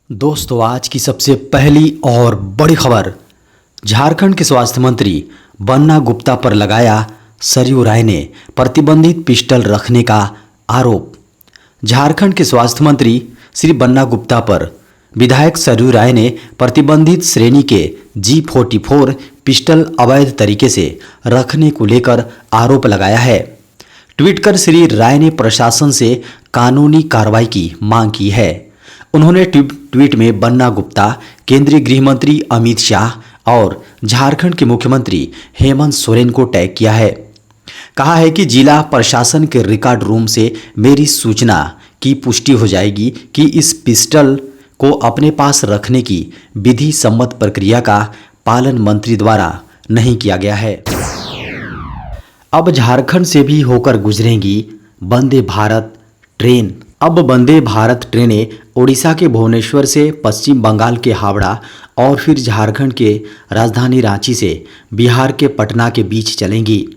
दोस्तों, आज की सबसे पहली और बड़ी खबर। झारखंड के स्वास्थ्य मंत्री बन्ना गुप्ता पर लगाया सरयू राय ने प्रतिबंधित पिस्टल रखने का आरोप। झारखंड के स्वास्थ्य मंत्री श्री बन्ना गुप्ता पर विधायक सरयू राय ने प्रतिबंधित श्रेणी के G44 पिस्टल अवैध तरीके से रखने को लेकर आरोप लगाया है। ट्वीट कर श्री राय ने प्रशासन से कानूनी कार्रवाई की मांग की है। उन्होंने ट्वीट में बन्ना गुप्ता, केंद्रीय गृह मंत्री अमित शाह और झारखंड के मुख्यमंत्री हेमंत सोरेन को टैग किया है। कहा है कि जिला प्रशासन के रिकॉर्ड रूम से मेरी सूचना की पुष्टि हो जाएगी कि इस पिस्टल को अपने पास रखने की विधि सम्मत प्रक्रिया का पालन मंत्री द्वारा नहीं किया गया है। अब झारखंड से भी होकर गुजरेंगी वंदे भारत ट्रेन। अब वंदे भारत ट्रेनें ओडिशा के भुवनेश्वर से पश्चिम बंगाल के हावड़ा और फिर झारखंड के राजधानी रांची से बिहार के पटना के बीच चलेंगी।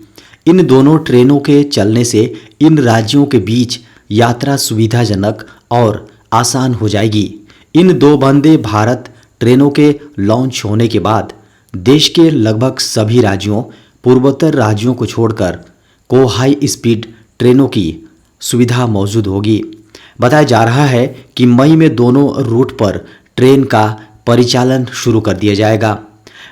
इन दोनों ट्रेनों के चलने से इन राज्यों के बीच यात्रा सुविधाजनक और आसान हो जाएगी। इन दो वंदे भारत ट्रेनों के लॉन्च होने के बाद देश के लगभग सभी राज्यों, पूर्वोत्तर राज्यों को छोड़कर को हाई स्पीड ट्रेनों की सुविधा मौजूद होगी। बताया जा रहा है कि मई में दोनों रूट पर ट्रेन का परिचालन शुरू कर दिया जाएगा।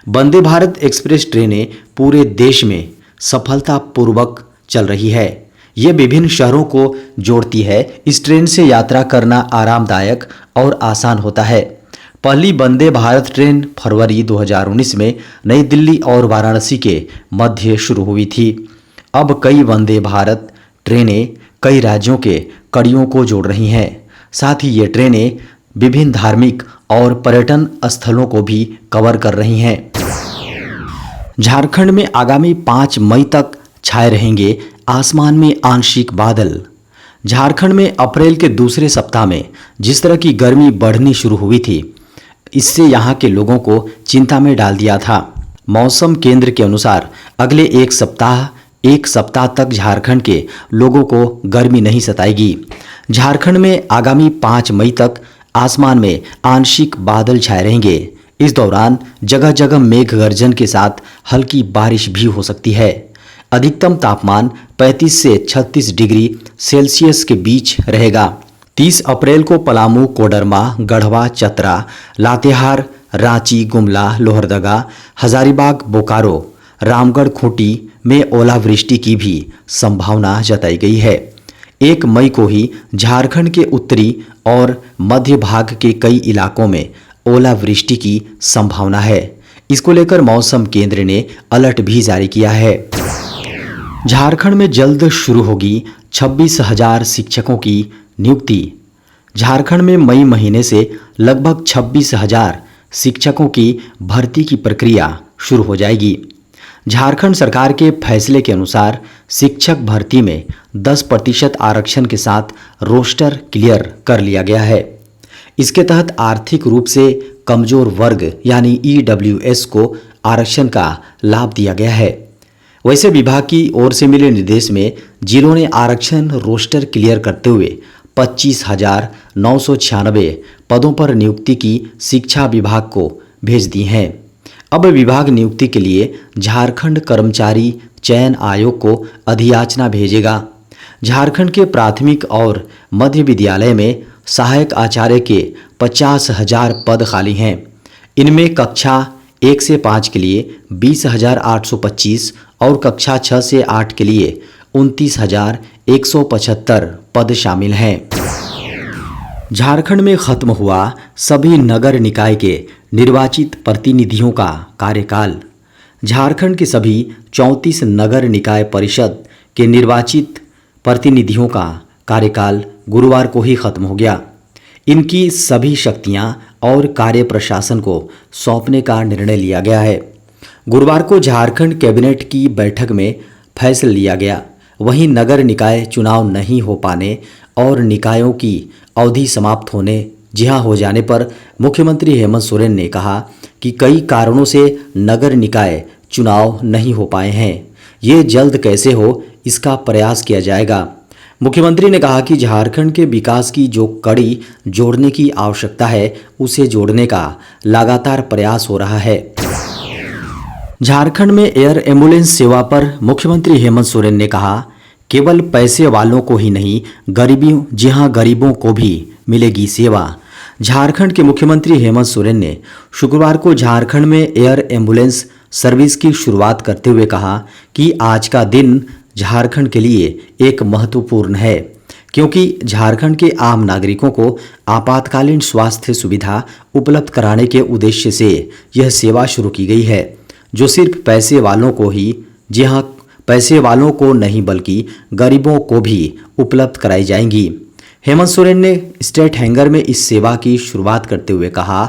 वंदे भारत एक्सप्रेस ट्रेनें पूरे देश में सफलतापूर्वक चल रही है। ये विभिन्न शहरों को जोड़ती है। इस ट्रेन से यात्रा करना आरामदायक और आसान होता है। पहली वंदे भारत ट्रेन फरवरी 2019 में नई दिल्ली और वाराणसी के मध्य शुरू हुई थी। अब कई वंदे भारत ट्रेनें कई राज्यों के कड़ियों को जोड़ रही हैं। साथ ही ये ट्रेनें विभिन्न धार्मिक और पर्यटन स्थलों को भी कवर कर रही हैं। झारखंड में आगामी 5 मई तक छाए रहेंगे आसमान में आंशिक बादल। झारखंड में अप्रैल के दूसरे सप्ताह में जिस तरह की गर्मी बढ़नी शुरू हुई थी, इससे यहाँ के लोगों को चिंता में डाल दिया था। मौसम केंद्र के अनुसार अगले एक सप्ताह तक झारखंड के लोगों को गर्मी नहीं सताएगी। झारखंड में आगामी 5 मई तक आसमान में आंशिक बादल छाए रहेंगे। इस दौरान जगह जगह मेघ गर्जन के साथ हल्की बारिश भी हो सकती है। अधिकतम तापमान 35 से 36 डिग्री सेल्सियस के बीच रहेगा। 30 अप्रैल को पलामू, कोडरमा, गढ़वा, चतरा, लातेहार, रांची, गुमला, लोहरदगा, हजारीबाग, बोकारो, रामगढ़, खूंटी में ओलावृष्टि की भी संभावना जताई गई है। 1 मई को ही झारखंड के उत्तरी और मध्य भाग के कई इलाकों में ओलावृष्टि की संभावना है। इसको लेकर मौसम केंद्र ने अलर्ट भी जारी किया है। झारखंड में जल्द शुरू होगी 26,000 शिक्षकों की नियुक्ति। झारखंड में मई महीने से लगभग 26,000 शिक्षकों की भर्ती की प्रक्रिया शुरू हो जाएगी। झारखंड सरकार के फैसले के अनुसार शिक्षक भर्ती में 10% आरक्षण के साथ रोस्टर क्लियर कर लिया गया है। इसके तहत आर्थिक रूप से कमजोर वर्ग यानी EWS को आरक्षण का लाभ दिया गया है। वैसे विभाग की ओर से मिले निर्देश में जिलों ने आरक्षण रोस्टर क्लियर करते हुए 25,996 पदों पर नियुक्ति की शिक्षा विभाग को भेज दी हैं। अब विभाग नियुक्ति के लिए झारखंड कर्मचारी चयन आयोग को अधियाचना भेजेगा। झारखंड के प्राथमिक और मध्य विद्यालय में सहायक आचार्य के 50,000 पद खाली हैं। इनमें कक्षा 1 से 5 के लिए 20,825 और कक्षा 6 से 8 के लिए 29,175 पद शामिल हैं। झारखंड में खत्म हुआ सभी नगर निकाय के निर्वाचित प्रतिनिधियों का कार्यकाल। झारखंड के सभी 34 नगर निकाय परिषद के निर्वाचित प्रतिनिधियों का कार्यकाल गुरुवार को ही खत्म हो गया। इनकी सभी शक्तियां और कार्य प्रशासन को सौंपने का निर्णय लिया गया है। गुरुवार को झारखंड कैबिनेट की बैठक में फैसला लिया गया। वहीं नगर निकाय चुनाव नहीं हो पाने और निकायों की अवधि समाप्त हो जाने पर मुख्यमंत्री हेमंत सोरेन ने कहा कि कई कारणों से नगर निकाय चुनाव नहीं हो पाए हैं। ये जल्द कैसे हो, इसका प्रयास किया जाएगा। मुख्यमंत्री ने कहा कि झारखंड के विकास की जो कड़ी जोड़ने की आवश्यकता है, उसे जोड़ने का लगातार प्रयास हो रहा है। झारखंड में एयर एम्बुलेंस सेवा पर मुख्यमंत्री हेमंत सोरेन ने कहा, केवल पैसे वालों को ही नहीं, गरीबों को भी मिलेगी सेवा। झारखंड के मुख्यमंत्री हेमंत सोरेन ने शुक्रवार को झारखंड में एयर एम्बुलेंस सर्विस की शुरुआत करते हुए कहा कि आज का दिन झारखंड के लिए एक महत्वपूर्ण है, क्योंकि झारखंड के आम नागरिकों को आपातकालीन स्वास्थ्य सुविधा उपलब्ध कराने के उद्देश्य से यह सेवा शुरू की गई है, जो सिर्फ पैसे वालों को ही, जी हाँ, पैसे वालों को नहीं बल्कि गरीबों को भी उपलब्ध कराई जाएंगी। हेमंत सोरेन ने स्टेट हैंगर में इस सेवा की शुरुआत करते हुए कहा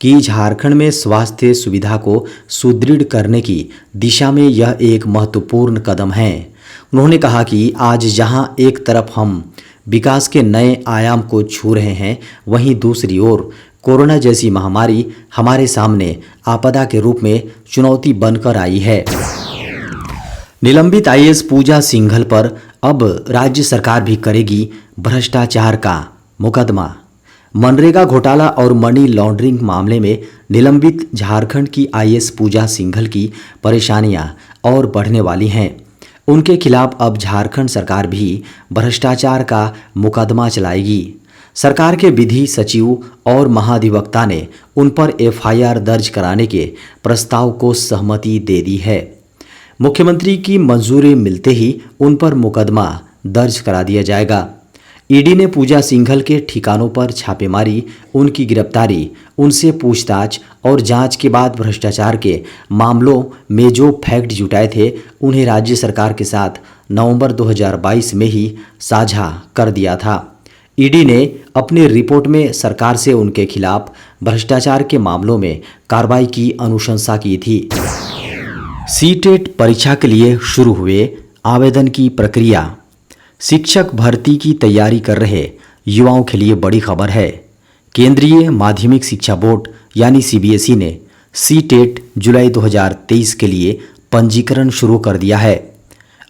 कि झारखंड में स्वास्थ्य सुविधा को सुदृढ़ करने की दिशा में यह एक महत्वपूर्ण कदम है। उन्होंने कहा कि आज जहां एक तरफ हम विकास के नए आयाम को छू रहे हैं, वहीं दूसरी ओर कोरोना जैसी महामारी हमारे सामने आपदा के रूप में चुनौती बनकर आई है। निलंबित आईएएस पूजा सिंघल पर अब राज्य सरकार भी करेगी भ्रष्टाचार का मुकदमा। मनरेगा घोटाला और मनी लॉन्ड्रिंग मामले में निलंबित झारखंड की आईएएस पूजा सिंघल की परेशानियां और बढ़ने वाली हैं। उनके खिलाफ अब झारखंड सरकार भी भ्रष्टाचार का मुकदमा चलाएगी। सरकार के विधि सचिव और महाधिवक्ता ने उन पर एफआईआर दर्ज कराने के प्रस्ताव को सहमति दे दी है। मुख्यमंत्री की मंजूरी मिलते ही उन पर मुकदमा दर्ज करा दिया जाएगा। ईडी ने पूजा सिंघल के ठिकानों पर छापेमारी, उनकी गिरफ्तारी, उनसे पूछताछ और जांच के बाद भ्रष्टाचार के मामलों में जो फैक्ट जुटाए थे, उन्हें राज्य सरकार के साथ नवंबर 2022 में ही साझा कर दिया था। ईडी ने अपनी रिपोर्ट में सरकार से उनके खिलाफ भ्रष्टाचार के मामलों में कार्रवाई की अनुशंसा की थी। सीटेट परीक्षा के लिए शुरू हुए आवेदन की प्रक्रिया। शिक्षक भर्ती की तैयारी कर रहे युवाओं के लिए बड़ी खबर है। केंद्रीय माध्यमिक शिक्षा बोर्ड यानी सीबीएसई ने सीटेट जुलाई 2023 के लिए पंजीकरण शुरू कर दिया है।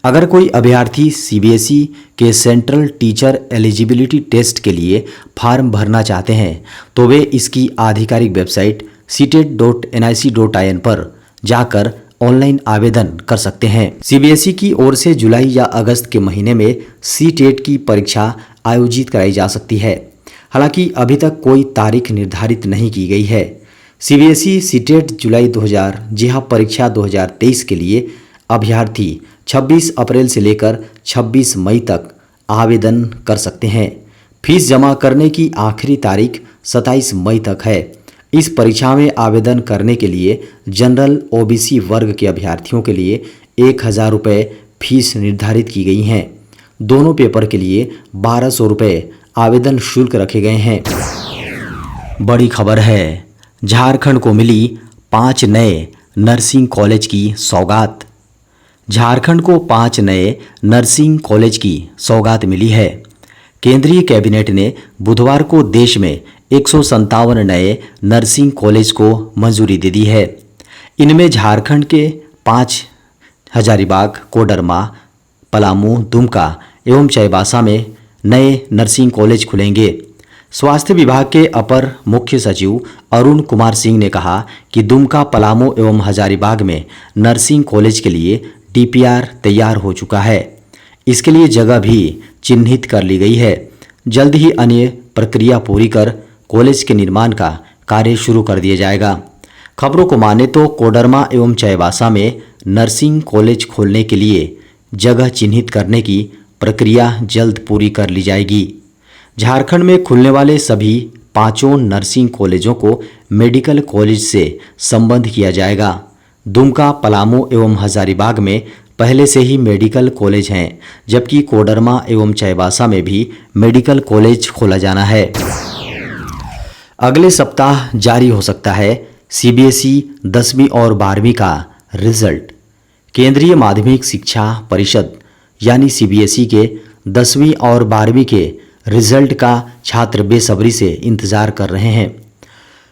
अगर कोई अभ्यर्थी सीबीएसई के सेंट्रल टीचर एलिजिबिलिटी टेस्ट के लिए फॉर्म भरना चाहते हैं, तो वे इसकी आधिकारिक वेबसाइट ctet.nic.in पर जाकर ऑनलाइन आवेदन कर सकते हैं। सीबीएसई की ओर से जुलाई या अगस्त के महीने में सीटेट की परीक्षा आयोजित कराई जा सकती है। हालांकि अभी तक कोई तारीख निर्धारित नहीं की गई है। सीबीएसई सीटेट जुलाई 2000 परीक्षा 2023 के लिए अभ्यर्थी 26 अप्रैल से लेकर 26 मई तक आवेदन कर सकते हैं। फीस जमा करने की आखिरी तारीख 27 मई तक है। इस परीक्षा में आवेदन करने के लिए जनरल ओबीसी वर्ग के अभ्यर्थियों के लिए 1000 रुपये फीस निर्धारित की गई हैं। दोनों पेपर के लिए 1200 रुपये आवेदन शुल्क रखे गए हैं। बड़ी खबर है, झारखंड को मिली 5 नए नर्सिंग कॉलेज की सौगात। झारखंड को 5 नए नर्सिंग कॉलेज की सौगात मिली है। केंद्रीय कैबिनेट ने बुधवार को देश में 157 नए नर्सिंग कॉलेज को मंजूरी दे दी है। इनमें झारखंड के 5 हजारीबाग, कोडरमा, पलामू, दुमका एवं चाईबासा में नए नर्सिंग कॉलेज खुलेंगे। स्वास्थ्य विभाग के अपर मुख्य सचिव अरुण कुमार सिंह ने कहा कि दुमका, पलामू एवं हजारीबाग में नर्सिंग कॉलेज के लिए डीपीआर तैयार हो चुका है। इसके लिए जगह भी चिन्हित कर ली गई है। जल्द ही अन्य प्रक्रिया पूरी कर कॉलेज के निर्माण का कार्य शुरू कर दिया जाएगा। खबरों को माने तो कोडरमा एवं चाईबासा में नर्सिंग कॉलेज खोलने के लिए जगह चिन्हित करने की प्रक्रिया जल्द पूरी कर ली जाएगी। झारखंड में खुलने वाले सभी 5 नर्सिंग कॉलेजों को मेडिकल कॉलेज से संबद्ध किया जाएगा। दुमका, पलामू एवं हजारीबाग में पहले से ही मेडिकल कॉलेज हैं, जबकि कोडरमा एवं चाईबासा में भी मेडिकल कॉलेज खोला जाना है। अगले सप्ताह जारी हो सकता है सीबीएसई 10वीं और 12वीं का रिजल्ट। केंद्रीय माध्यमिक शिक्षा परिषद यानी सीबीएसई के 10वीं और 12वीं के रिजल्ट का छात्र बेसब्री से इंतजार कर रहे हैं।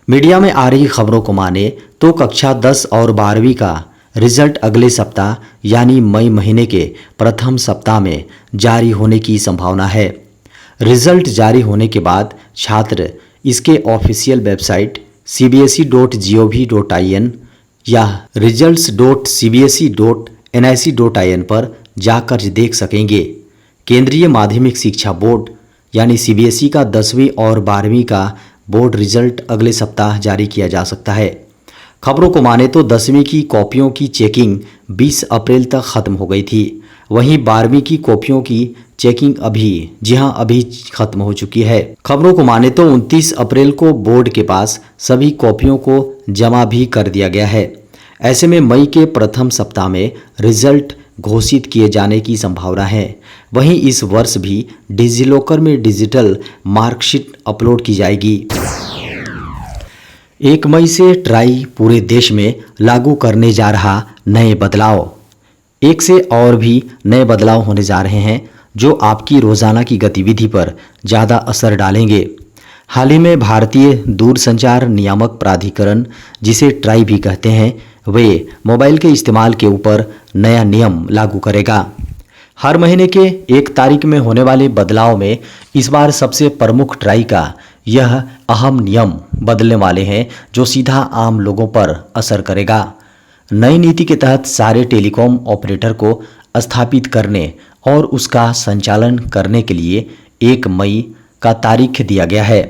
मीडिया में आ रही खबरों को माने तो कक्षा 10 और 12वीं का रिजल्ट अगले सप्ताह यानी मई महीने के प्रथम सप्ताह में जारी होने की संभावना है। रिजल्ट जारी होने के बाद छात्र इसके ऑफिशियल वेबसाइट cbse.gov.in या results.cbse.nic.in पर जाकर देख सकेंगे। केंद्रीय माध्यमिक शिक्षा बोर्ड यानी सीबीएसई का 10वीं और 12वीं का बोर्ड रिजल्ट अगले सप्ताह जारी किया जा सकता है। खबरों को माने तो 10वीं की कॉपियों की चेकिंग 20 अप्रैल तक खत्म हो गई थी, वहीं 12वीं की कॉपियों की चेकिंग अभी खत्म हो चुकी है। खबरों को माने तो 29 अप्रैल को बोर्ड के पास सभी कॉपियों को जमा भी कर दिया गया है। ऐसे में मई के प्रथम सप्ताह में रिजल्ट घोषित किए जाने की संभावना है। वहीं इस वर्ष भी डिजिलॉकर में डिजिटल मार्कशीट अपलोड की जाएगी। 1 मई से ट्राई पूरे देश में लागू करने जा रहा नए बदलाव। एक से और भी नए बदलाव होने जा रहे हैं जो आपकी रोजाना की गतिविधि पर ज़्यादा असर डालेंगे। हाल ही में भारतीय दूरसंचार नियामक प्राधिकरण, जिसे ट्राई भी कहते हैं, वे मोबाइल के इस्तेमाल के ऊपर नया नियम लागू करेगा। हर महीने के 1 तारीख में होने वाले बदलाव में इस बार सबसे प्रमुख ट्राई का यह अहम नियम बदलने वाले हैं जो सीधा आम लोगों पर असर करेगा। नई नीति के तहत सारे टेलीकॉम ऑपरेटर को स्थापित करने और उसका संचालन करने के लिए 1 मई का तारीख दिया गया है।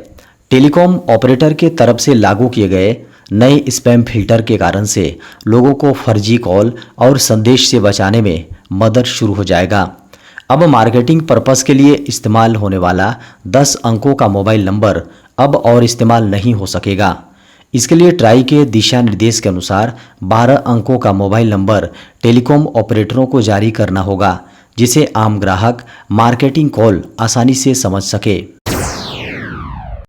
टेलीकॉम ऑपरेटर के तरफ से लागू किए गए नए स्पैम फिल्टर के कारण से लोगों को फर्जी कॉल और संदेश से बचाने में मदद शुरू हो जाएगा। अब मार्केटिंग पर्पस के लिए इस्तेमाल होने वाला 10 अंकों का मोबाइल नंबर अब और इस्तेमाल नहीं हो सकेगा। इसके लिए ट्राई के दिशा निर्देश के अनुसार 12 अंकों का मोबाइल नंबर टेलीकॉम ऑपरेटरों को जारी करना होगा, जिसे आम ग्राहक मार्केटिंग कॉल आसानी से समझ सके।